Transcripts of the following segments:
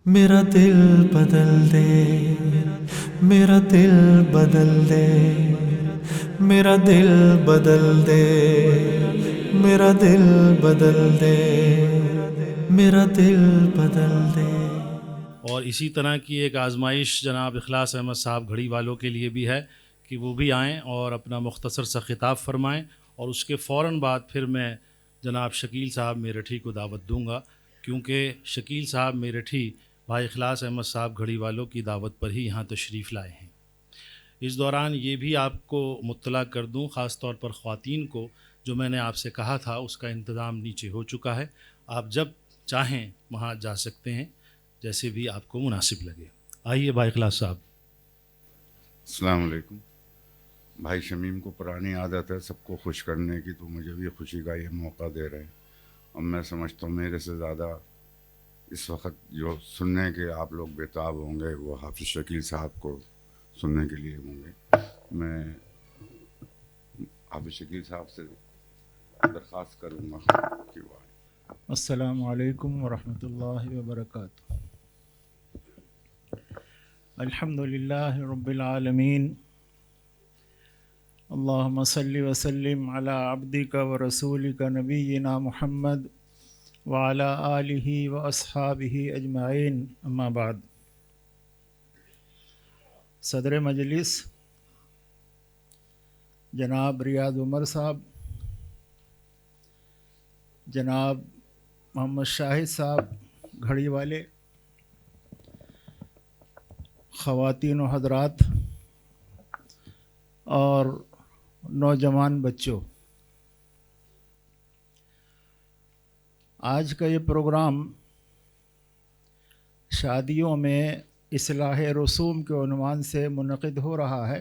میرا دل بدل دے، میرا دل بدل دے، میرا دل بدل دے، میرا دل بدل دے، میرا دل بدل دے۔ اور اسی طرح کی ایک آزمائش جناب اخلاص احمد صاحب گھڑی والوں کے لیے بھی ہے کہ وہ بھی آئیں اور اپنا مختصر سا خطاب فرمائیں، اور اس کے فوراً بعد پھر میں جناب شکیل صاحب میرٹھی کو دعوت دوں گا، کیونکہ شکیل صاحب میرٹھی بھائی اخلاص احمد صاحب گھڑی والوں کی دعوت پر ہی یہاں تشریف لائے ہیں۔ اس دوران یہ بھی آپ کو مطلع کر دوں، خاص طور پر خواتین کو، جو میں نے آپ سے کہا تھا اس کا انتظام نیچے ہو چکا ہے، آپ جب چاہیں وہاں جا سکتے ہیں جیسے بھی آپ کو مناسب لگے۔ آئیے بھائی اخلاص صاحب۔ السلام علیکم۔ بھائی شمیم کو پرانی عادت ہے سب کو خوش کرنے کی، تو مجھے بھی خوشی کا یہ موقع دے رہے ہیں، اور میں سمجھتا ہوں میرے سے زیادہ اس وقت جو سننے کے آپ لوگ بےتاب ہوں گے وہ حافظ شکیل صاحب کو سننے کے لیے ہوں گے۔ میں حافظ شکیل صاحب سے درخواست کروں گا کہ وہ آئیں۔ السلام علیکم ورحمۃ اللہ وبرکاتہ۔ الحمد للہ رب العالمین، اللہم صلی وسلم علی عبدک ورسولک نبینا محمد وعلی آلہ واصحابہ اجمعین، اما بعد۔ صدر مجلس جناب ریاض عمر صاحب، جناب محمد شاہد صاحب گھڑی والے، خواتین و حضرات اور نوجوان بچوں، آج کا یہ پروگرام شادیوں میں اصلاح رسوم کے عنوان سے منعقد ہو رہا ہے۔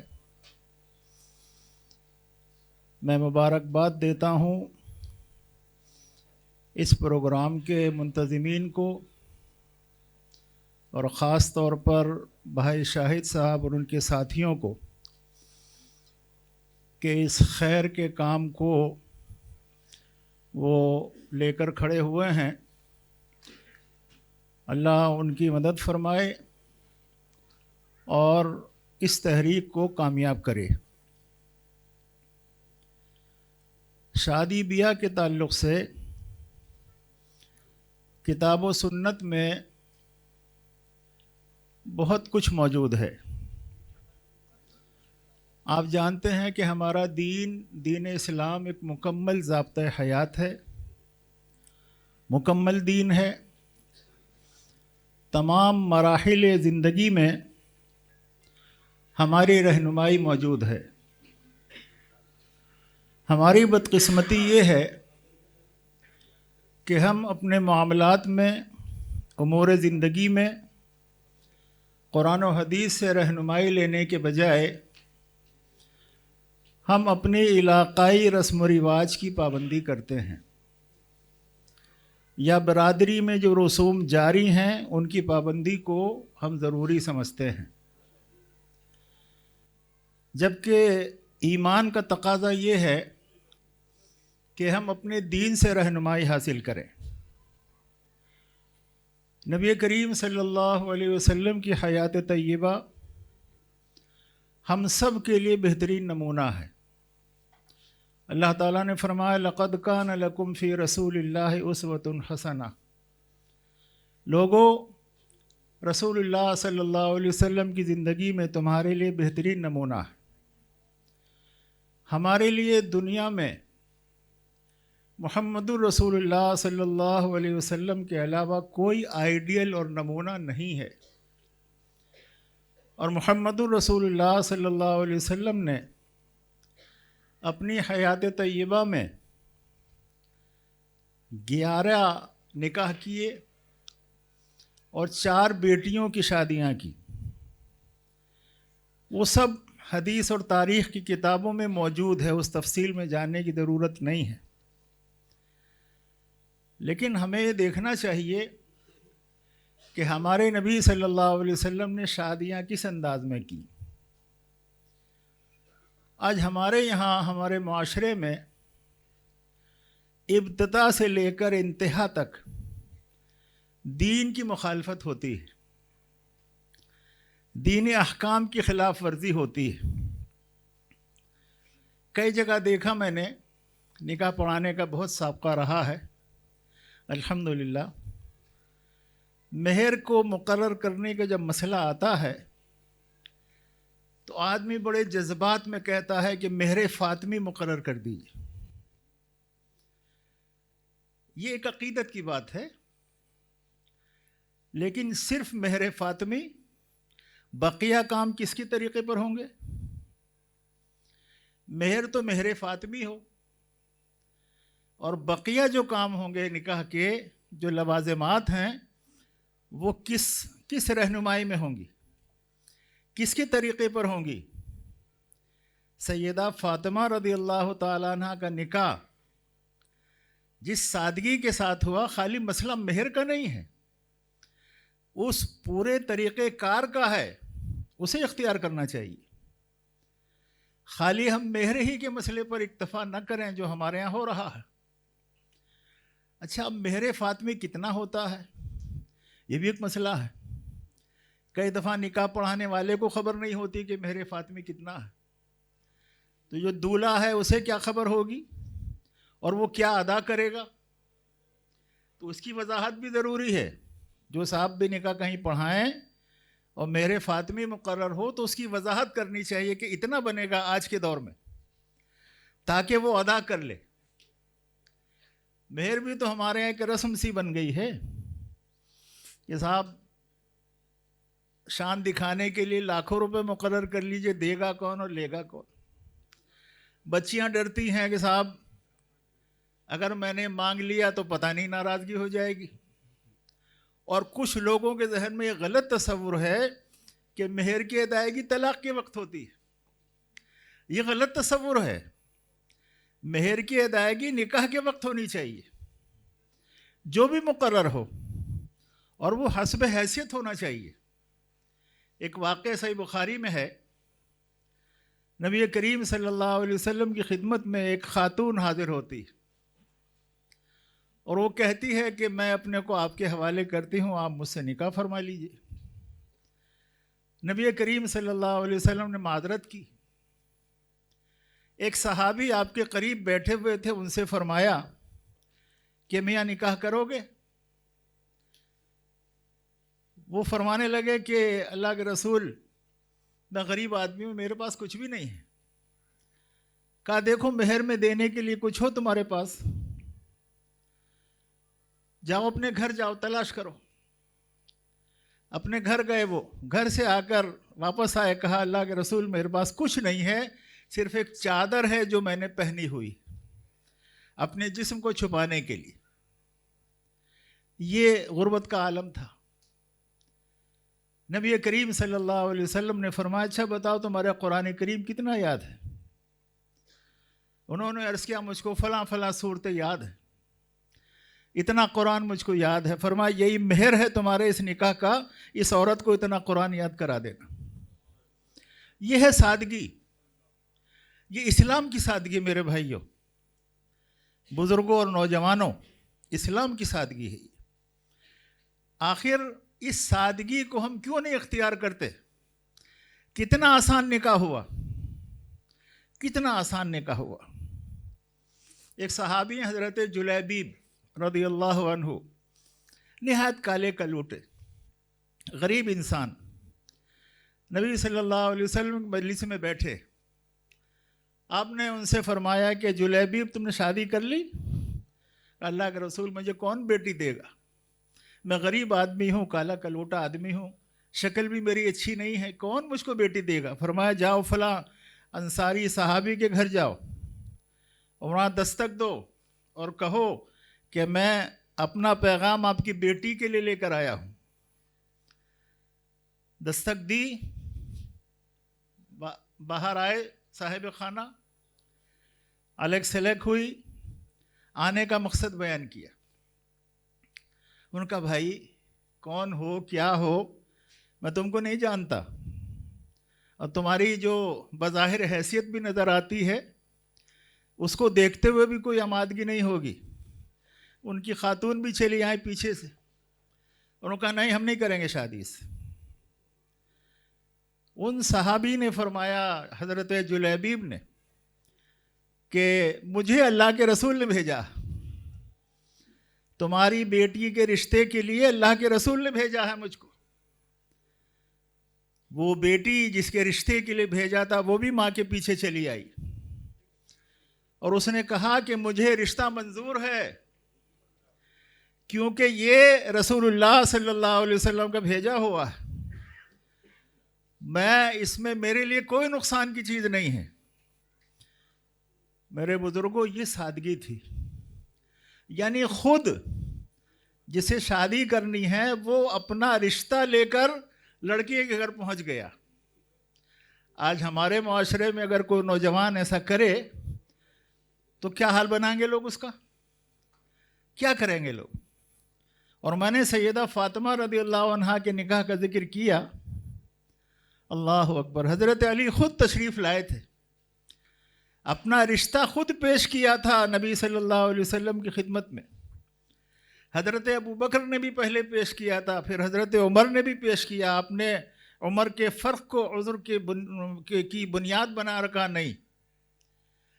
میں مبارکباد دیتا ہوں اس پروگرام کے منتظمین کو، اور خاص طور پر بھائی شاہد صاحب اور ان کے ساتھیوں کو، کہ اس خیر کے کام کو وہ لے کر کھڑے ہوئے ہیں۔ اللہ ان کی مدد فرمائے اور اس تحریک کو کامیاب کرے۔ شادی بیاہ کے تعلق سے کتاب و سنت میں بہت کچھ موجود ہے۔ آپ جانتے ہیں کہ ہمارا دین اسلام ایک مکمل ضابطۂ حیات ہے، مکمل دین ہے۔ تمام مراحل زندگی میں ہماری رہنمائی موجود ہے۔ ہماری بدقسمتی یہ ہے کہ ہم اپنے معاملات میں، امور زندگی میں قرآن و حدیث سے رہنمائی لینے کے بجائے ہم اپنی علاقائی رسم و رواج کی پابندی کرتے ہیں، یا برادری میں جو رسوم جاری ہیں ان کی پابندی کو ہم ضروری سمجھتے ہیں، جبکہ ایمان کا تقاضا یہ ہے کہ ہم اپنے دین سے رہنمائی حاصل کریں۔ نبی کریم صلی اللہ علیہ وسلم کی حیات طیبہ ہم سب کے لیے بہترین نمونہ ہے۔ اللہ تعالیٰ نے فرمایا لَقَدْ كَانَ لَكُمْ فِي رَسُولِ اللَّهِ أُسْوَةٌ حَسَنَةٌ، لوگو رسول اللہ صلی اللہ علیہ وسلم کی زندگی میں تمہارے لیے بہترین نمونہ ہے۔ ہمارے لیے دنیا میں محمد الرسول اللہ صلی اللہ علیہ وسلم کے علاوہ کوئی آئیڈیل اور نمونہ نہیں ہے، اور محمد الرسول اللہ صلی اللہ علیہ وسلم نے اپنی حیات طیبہ میں 11 نکاح کیے اور 4 بیٹیوں کی شادیاں کی۔ وہ سب حدیث اور تاریخ کی کتابوں میں موجود ہے، اس تفصیل میں جاننے کی ضرورت نہیں ہے۔ لیکن ہمیں یہ دیکھنا چاہیے کہ ہمارے نبی صلی اللہ علیہ وسلم نے شادیاں کس انداز میں کی۔ آج ہمارے یہاں، ہمارے معاشرے میں ابتدا سے لے کر انتہا تک دین کی مخالفت ہوتی ہے، دینی احکام کی خلاف ورزی ہوتی ہے۔ کئی جگہ دیکھا میں نے، نکاح پڑھانے کا بہت سابقہ رہا ہے الحمدللہ۔ مہر کو مقرر کرنے کا جب مسئلہ آتا ہے تو آدمی بڑے جذبات میں کہتا ہے کہ مہر فاطمی مقرر کر دیجیے۔ یہ ایک عقیدت کی بات ہے، لیکن صرف مہر فاطمی، بقیہ کام کس کے طریقے پر ہوں گے؟ مہر تو مہر فاطمی ہو، اور بقیہ جو کام ہوں گے نکاح کے، جو لوازمات ہیں، وہ کس رہنمائی میں ہوں گی، کس کے طریقے پر ہوں گی؟ سیدہ فاطمہ رضی اللہ تعالیٰ عنہ کا نکاح جس سادگی کے ساتھ ہوا، خالی مسئلہ مہر کا نہیں ہے، اس پورے طریقہ کار کا ہے، اسے اختیار کرنا چاہیے۔ خالی ہم مہر ہی کے مسئلے پر اکتفا نہ کریں جو ہمارے ہاں ہو رہا ہے۔ اچھا، اب مہر فاطمی کتنا ہوتا ہے، یہ بھی ایک مسئلہ ہے۔ کئی دفعہ نکاح پڑھانے والے کو خبر نہیں ہوتی کہ مہر فاطمی کتنا ہے، تو جو دولہا ہے اسے کیا خبر ہوگی اور وہ کیا ادا کرے گا؟ تو اس کی وضاحت بھی ضروری ہے۔ جو صاحب بھی نکاح کہیں پڑھائیں اور مہر فاطمی مقرر ہو تو اس کی وضاحت کرنی چاہیے کہ اتنا بنے گا آج کے دور میں، تاکہ وہ ادا کر لے۔ مہر بھی تو ہمارے یہاں ایک رسم سی بن گئی ہے کہ صاحب شان دکھانے کے لیے لاکھوں روپے مقرر کر لیجئے، دے گا کون اور لے گا کون؟ بچیاں ڈرتی ہیں کہ صاحب اگر میں نے مانگ لیا تو پتہ نہیں ناراضگی ہو جائے گی، اور کچھ لوگوں کے ذہن میں یہ غلط تصور ہے کہ مہر کی ادائیگی طلاق کے وقت ہوتی ہے۔ یہ غلط تصور ہے۔ مہر کی ادائیگی نکاح کے وقت ہونی چاہیے، جو بھی مقرر ہو، اور وہ حسب حیثیت ہونا چاہیے۔ ایک واقعہ صحیح بخاری میں ہے، نبی کریم صلی اللہ علیہ وسلم کی خدمت میں ایک خاتون حاضر ہوتی اور وہ کہتی ہے کہ میں اپنے کو آپ کے حوالے کرتی ہوں، آپ مجھ سے نکاح فرما لیجئے۔ نبی کریم صلی اللہ علیہ وسلم نے معذرت کی۔ ایک صحابی آپ کے قریب بیٹھے ہوئے تھے، ان سے فرمایا کہ میاں نکاح کرو گے؟ وہ فرمانے لگے کہ اللہ کے رسول، میں غریب آدمی ہوں، میرے پاس کچھ بھی نہیں ہے۔ کہا دیکھو مہر میں دینے کے لیے کچھ ہو تمہارے پاس، جاؤ اپنے گھر جاؤ، تلاش کرو۔ اپنے گھر گئے، وہ گھر سے آ کر واپس آئے، کہا اللہ کے رسول میرے پاس کچھ نہیں ہے، صرف ایک چادر ہے جو میں نے پہنی ہوئی اپنے جسم کو چھپانے کے لیے۔ یہ غربت کا عالم تھا۔ نبی کریم صلی اللہ علیہ وسلم نے فرمایا اچھا بتاؤ تمہارے قرآن کریم کتنا یاد ہے؟ انہوں نے عرض کیا مجھ کو فلاں فلاں صورتیں یاد ہیں، اتنا قرآن مجھ کو یاد ہے۔ فرمایا یہی مہر ہے تمہارے اس نکاح کا، اس عورت کو اتنا قرآن یاد کرا دینا۔ یہ ہے سادگی، یہ اسلام کی سادگی میرے بھائیوں، بزرگوں اور نوجوانوں، اسلام کی سادگی ہے۔ آخر اس سادگی کو ہم کیوں نہیں اختیار کرتے؟ کتنا آسان نکاح ہوا، کتنا آسان نکاح ہوا۔ ایک صحابی ہیں حضرت جلیبیب رضی اللہ عنہ، نہایت کالے کلوٹے، غریب انسان، نبی صلی اللہ علیہ وسلم کی مجلس میں بیٹھے، آپ نے ان سے فرمایا کہ جلیبیب تم نے شادی کر لی؟ اللہ کے رسول مجھے کون بیٹی دے گا، میں غریب آدمی ہوں، کالا کلوٹا آدمی ہوں، شکل بھی میری اچھی نہیں ہے، کون مجھ کو بیٹی دے گا؟ فرمایا جاؤ فلاں انصاری صحابی کے گھر جاؤ اور وہاں دستک دو اور کہو کہ میں اپنا پیغام آپ کی بیٹی کے لیے لے کر آیا ہوں۔ دستک دی، باہر آئے صاحب خانہ، الیک سلیک ہوئی، آنے کا مقصد بیان کیا۔ ان کا بھائی کون ہو کیا ہو میں تم کو نہیں جانتا، اور تمہاری جو بظاہر حیثیت بھی نظر آتی ہے اس کو دیکھتے ہوئے بھی کوئی آمادگی نہیں ہوگی۔ ان کی خاتون بھی چلی آئیں پیچھے سے، انہوں نے کہا نہیں ہم نہیں کریں گے شادی اس سے۔ ان صحابی نے فرمایا حضرت جلیبیب نے کہ مجھے اللہ کے رسول نے بھیجا، تمہاری بیٹی کے رشتے کے لیے اللہ کے رسول نے بھیجا ہے مجھ کو۔ وہ بیٹی جس کے رشتے کے لیے بھیجا تھا وہ بھی ماں کے پیچھے چلی آئی اور اس نے کہا کہ مجھے رشتہ منظور ہے کیونکہ یہ رسول اللہ صلی اللہ علیہ وسلم کا بھیجا ہوا ہے، میں اس میں میرے لیے کوئی نقصان کی چیز نہیں ہے۔ میرے بزرگوں یہ سادگی تھی، یعنی خود جسے شادی کرنی ہے وہ اپنا رشتہ لے کر لڑکے کے گھر پہنچ گیا۔ آج ہمارے معاشرے میں اگر کوئی نوجوان ایسا کرے تو کیا حال بنائیں گے لوگ، اس کا کیا کریں گے لوگ؟ اور میں نے سیدہ فاطمہ رضی اللہ عنہا کے نکاح کا ذکر کیا، اللہ اکبر، حضرت علی خود تشریف لائے تھے، اپنا رشتہ خود پیش کیا تھا نبی صلی اللہ علیہ وسلم کی خدمت میں۔ حضرت ابوبکر نے بھی پہلے پیش کیا تھا، پھر حضرت عمر نے بھی پیش کیا۔ آپ نے عمر کے فرق کو عذر کی بنیاد بنا رکھا نہیں۔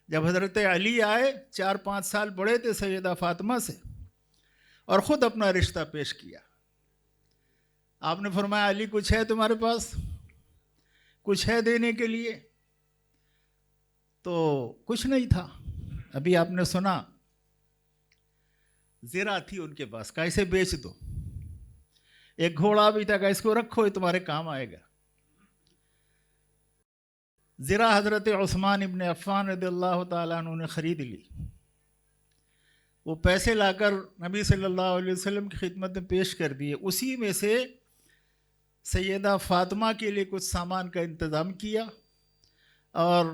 جب حضرت علی آئے 4-5 سال بڑے تھے سیدہ فاطمہ سے، اور خود اپنا رشتہ پیش کیا۔ آپ نے فرمایا علی کچھ ہے تمہارے پاس، کچھ ہے دینے کے لیے؟ تو کچھ نہیں تھا۔ ابھی آپ نے سنا زرہ تھی ان کے پاس، کہا اسے بیچ دو۔ ایک گھوڑا بھی تھا، کہا اس کو رکھو یہ تمہارے کام آئے گا۔ زرہ حضرت عثمان ابن عفان رضی اللہ تعالیٰ عنہ نے خرید لی۔ وہ پیسے لا کر نبی صلی اللہ علیہ وسلم کی خدمت میں پیش کر دیے۔ اسی میں سے سیدہ فاطمہ کے لیے کچھ سامان کا انتظام کیا اور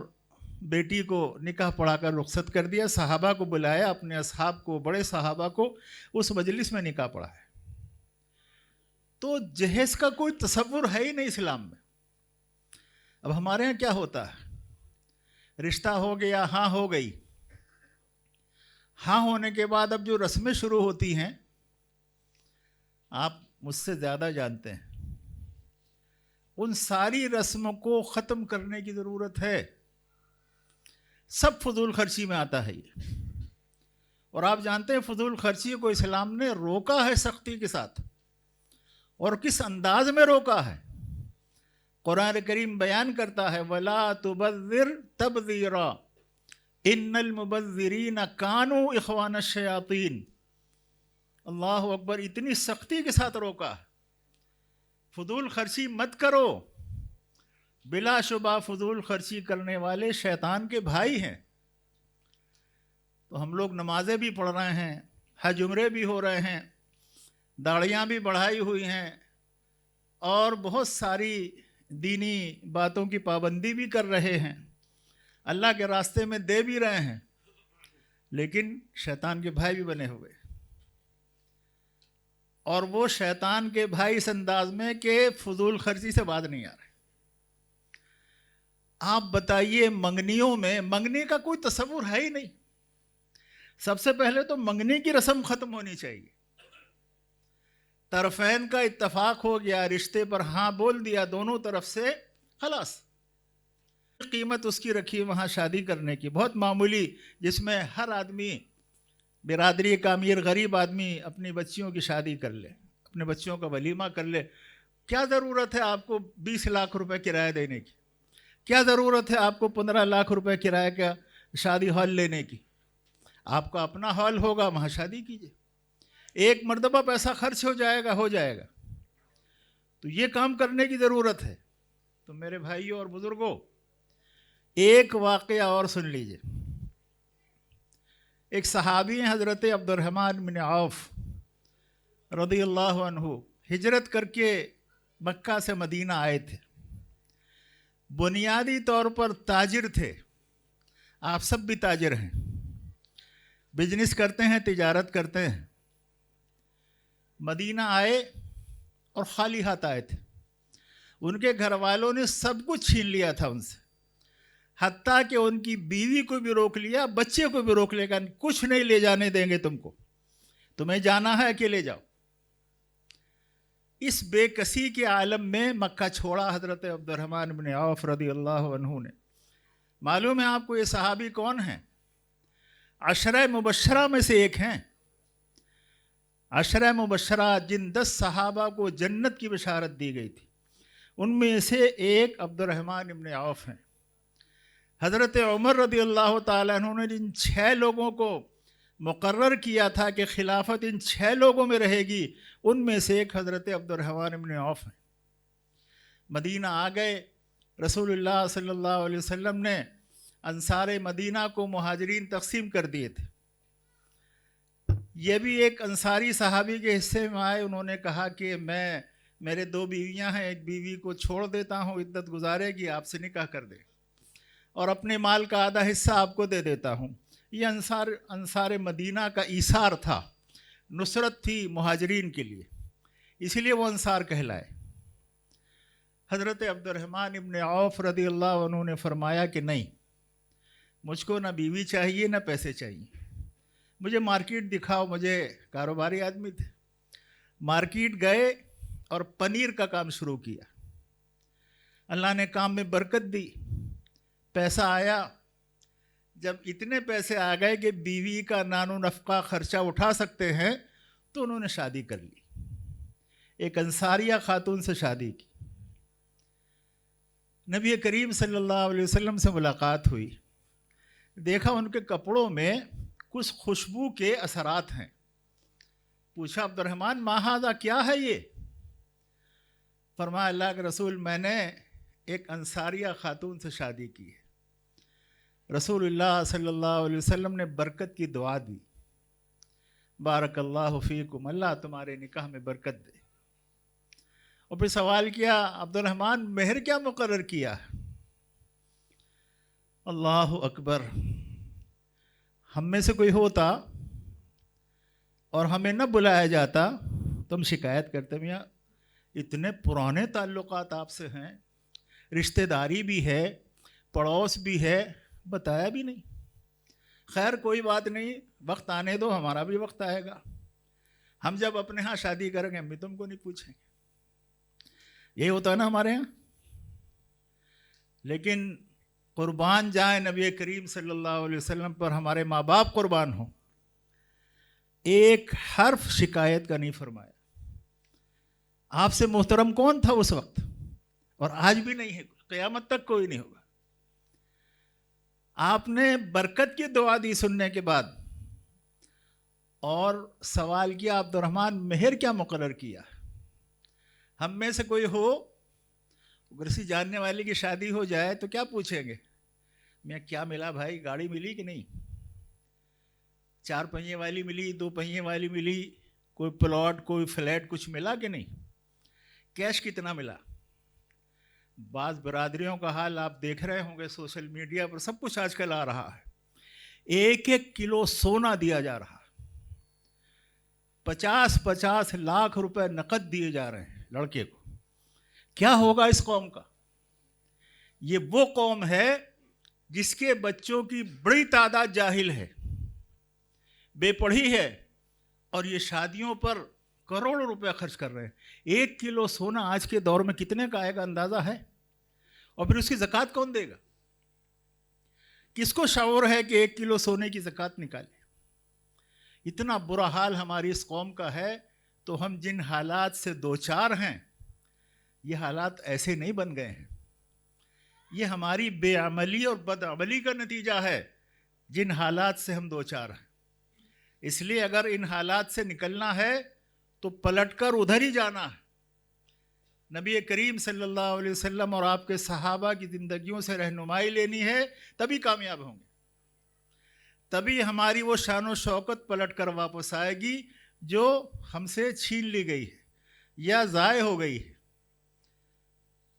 بیٹی کو نکاح پڑھا کر رخصت کر دیا۔ صحابہ کو بلایا، اپنے اصحاب کو، بڑے صحابہ کو اس مجلس میں نکاح پڑھا ہے۔ تو جہیز کا کوئی تصور ہے ہی نہیں اسلام میں۔ اب ہمارے ہاں کیا ہوتا ہے، رشتہ ہو گیا، ہاں ہو گئی، ہاں ہونے کے بعد اب جو رسمیں شروع ہوتی ہیں آپ مجھ سے زیادہ جانتے ہیں، ان ساری رسموں کو ختم کرنے کی ضرورت ہے۔ سب فضول خرچی میں آتا ہے یہ، اور آپ جانتے ہیں فضول خرچی کو اسلام نے روکا ہے سختی کے ساتھ، اور کس انداز میں روکا ہے۔ قرآن کریم بیان کرتا ہے وَلَا تُبَذِّرْ تَبْذِيرًا ان المبذرین کانوا اخوان الشیاطین۔ اللہ اکبر، اتنی سختی کے ساتھ روکا ہے، فضول خرچی مت کرو۔ بلا شبہ فضول خرچی کرنے والے شیطان کے بھائی ہیں۔ تو ہم لوگ نمازیں بھی پڑھ رہے ہیں، حج عمرے بھی ہو رہے ہیں، داڑیاں بھی بڑھائی ہوئی ہیں، اور بہت ساری دینی باتوں کی پابندی بھی کر رہے ہیں، اللہ کے راستے میں دے بھی رہے ہیں، لیکن شیطان کے بھائی بھی بنے ہوئے، اور وہ شیطان کے بھائی اس انداز میں کہ فضول خرچی سے باز نہیں آ رہے۔ آپ بتائیے منگنیوں میں منگنے کا کوئی تصور ہے ہی نہیں۔ سب سے پہلے تو منگنے کی رسم ختم ہونی چاہیے۔ طرفین کا اتفاق ہو گیا، رشتے پر ہاں بول دیا دونوں طرف سے، خلاص قیمت اس کی رکھی وہاں شادی کرنے کی، بہت معمولی، جس میں ہر آدمی، برادری کا امیر غریب آدمی اپنی بچیوں کی شادی کر لے، اپنے بچوں کا ولیمہ کر لے۔ کیا ضرورت ہے آپ کو 20 لاکھ روپے کرایہ دینے کی؟ کیا ضرورت ہے آپ کو 15 لاکھ روپے کرایہ کا شادی ہال لینے کی؟ آپ کا اپنا ہال ہوگا، وہاں شادی کیجیے، ایک مرتبہ پیسہ خرچ ہو جائے گا۔ تو یہ کام کرنے کی ضرورت ہے۔ تو میرے بھائیوں اور بزرگوں، ایک واقعہ اور سن لیجئے۔ ایک صحابی ہیں حضرت عبد الرحمن بن عوف رضی اللہ عنہ، ہجرت کر کے مکہ سے مدینہ آئے تھے۔ بنیادی طور پر تاجر تھے، آپ سب بھی تاجر ہیں، بزنس کرتے ہیں، تجارت کرتے ہیں۔ مدینہ آئے اور خالی ہاتھ آئے تھے۔ ان کے گھر والوں نے سب کچھ چھین لیا تھا ان سے، حتیٰ کہ ان کی بیوی کو بھی روک لیا، بچے کو بھی روک لے گا، کچھ نہیں لے جانے دیں گے تم کو، تمہیں جانا ہے اکیلے جاؤ۔ اس بے کسی کے عالم میں مکہ چھوڑا حضرت عبدالرحمن بن عوف رضی اللہ عنہ نے. معلوم ہے آپ کو یہ صحابی کون ہیں؟ عشرہ مبشرہ میں سے ایک ہیں. عشرہ مبشرہ جن 10 صحابہ کو جنت کی بشارت دی گئی تھی ان میں سے ایک عبدالرحمن بن عوف ہیں. حضرت عمر رضی اللہ تعالیٰ عنہ نے جن 6 لوگوں کو مقرر کیا تھا کہ خلافت ان 6 لوگوں میں رہے گی ان میں سے ایک حضرت عبدالرحمن بن عوف ہیں. مدینہ آ گئے. رسول اللہ صلی اللہ علیہ وسلم نے انصار مدینہ کو مہاجرین تقسیم کر دیے تھے. یہ بھی ایک انصاری صحابی کے حصے میں آئے. انہوں نے کہا کہ میرے 2 بیویاں ہیں, ایک بیوی کو چھوڑ دیتا ہوں, عدت گزارے گی, آپ سے نکاح کر دے, اور اپنے مال کا آدھا حصہ آپ کو دے دیتا ہوں. یہ انصار مدینہ کا ایثار تھا, نصرت تھی مہاجرین کے لیے, اسی لیے وہ انصار کہلائے. حضرت عبدالرحمن ابن عوف رضی اللہ عنہ نے فرمایا کہ نہیں, مجھ کو نہ بیوی چاہیے نہ پیسے چاہیے, مجھے مارکیٹ دکھاؤ. مجھے کاروباری آدمی تھے. مارکیٹ گئے اور پنیر کا کام شروع کیا. اللہ نے کام میں برکت دی, پیسہ آیا. جب اتنے پیسے آ گئے کہ بیوی کا نان و نفقہ خرچہ اٹھا سکتے ہیں تو انہوں نے شادی کر لی. ایک انصاریہ خاتون سے شادی کی. نبی کریم صلی اللہ علیہ وسلم سے ملاقات ہوئی. دیکھا ان کے کپڑوں میں کچھ خوشبو کے اثرات ہیں. پوچھا عبدالرحمن ما ھذا, کیا ہے یہ؟ فرمایا اللہ کے رسول, میں نے ایک انصاریہ خاتون سے شادی کی ہے. رسول اللہ صلی اللہ علیہ وسلم نے برکت کی دعا دی, بارک اللہ فیکم, اللہ تمہارے نکاح میں برکت دے. اور پھر سوال کیا عبدالرحمن مہر کیا مقرر کیا؟ اللہ اکبر. ہم میں سے کوئی ہوتا اور ہمیں نہ بلایا جاتا تو ہم شکایت کرتے, میاں اتنے پرانے تعلقات آپ سے ہیں, رشتہ داری بھی ہے, پڑوس بھی ہے, بتایا بھی نہیں. خیر کوئی بات نہیں, وقت آنے دو, ہمارا بھی وقت آئے گا. ہم جب اپنے ہاں شادی کریں گے ہم بھی تم کو نہیں پوچھیں گے. یہی ہوتا ہے نا ہمارے ہاں. لیکن قربان جائیں نبی کریم صلی اللہ علیہ وسلم پر ہمارے ماں باپ قربان ہوں, ایک حرف شکایت کا نہیں فرمایا. آپ سے محترم کون تھا اس وقت, اور آج بھی نہیں ہے, قیامت تک کوئی نہیں ہوگا. آپ نے برکت کی دعا دی سننے کے بعد, اور سوال کیا عبدالرحمن مہر کیا مقرر کیا؟ ہم میں سے کوئی ہو, اگر کسی جاننے والے کی شادی ہو جائے تو کیا پوچھیں گے؟ میں کیا ملا بھائی, گاڑی ملی کہ نہیں, 4 پہیے والی ملی, 2 پہیے والی ملی, کوئی پلاٹ کوئی فلیٹ کچھ ملا کہ نہیں, کیش کتنا ملا؟ بعض برادریوں کا حال آپ دیکھ رہے ہوں گے سوشل میڈیا پر, سب کچھ آج کل آ رہا ہے. 1 کلو سونا دیا جا رہا, 50 لاکھ روپے نقد دیے جا رہے ہیں لڑکے کو. کیا ہوگا اس قوم کا؟ یہ وہ قوم ہے جس کے بچوں کی بڑی تعداد جاہل ہے, بے پڑھی ہے, اور یہ شادیوں پر کروڑوں روپے خرچ کر رہے ہیں. 1 کلو سونا آج کے دور میں کتنے کا آئے گا اندازہ ہے؟ اور پھر اس کی زکوٰۃ کون دے گا؟ کس کو شعور ہے کہ 1 کلو سونے کی زکوٰۃ نکالے؟ اتنا برا حال ہماری اس قوم کا ہے. تو ہم جن حالات سے دوچار ہیں, یہ حالات ایسے نہیں بن گئے ہیں, یہ ہماری بے عملی اور بد عملی کا نتیجہ ہے جن حالات سے ہم دوچار ہیں. اس لیے اگر ان حالات سے نکلنا ہے تو پلٹ کر ادھر ہی جانا ہے. نبی کریم صلی اللہ علیہ وسلم اور آپ کے صحابہ کی زندگیوں سے رہنمائی لینی ہے, تبھی کامیاب ہوں گے. تبھی ہماری وہ شان و شوکت پلٹ کر واپس آئے گی جو ہم سے چھین لی گئی ہے یا ضائع ہو گئی ہے.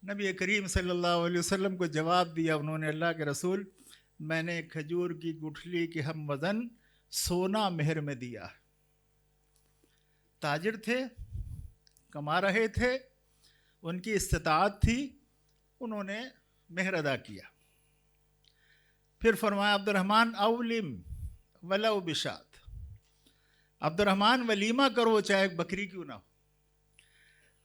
نبی کریم صلی اللہ علیہ وسلم کو جواب دیا انہوں نے, اللہ کے رسول میں نے کھجور کی گٹھلی کے ہم وزن سونا مہر میں دیا. تاجر تھے, کما رہے تھے, ان کی استطاعت تھی, انہوں نے مہر ادا کیا. پھر فرمایا عبدالرحمن اولم ولو بشات, عبدالرحمن ولیمہ کرو چاہے بکری کیوں نہ ہو.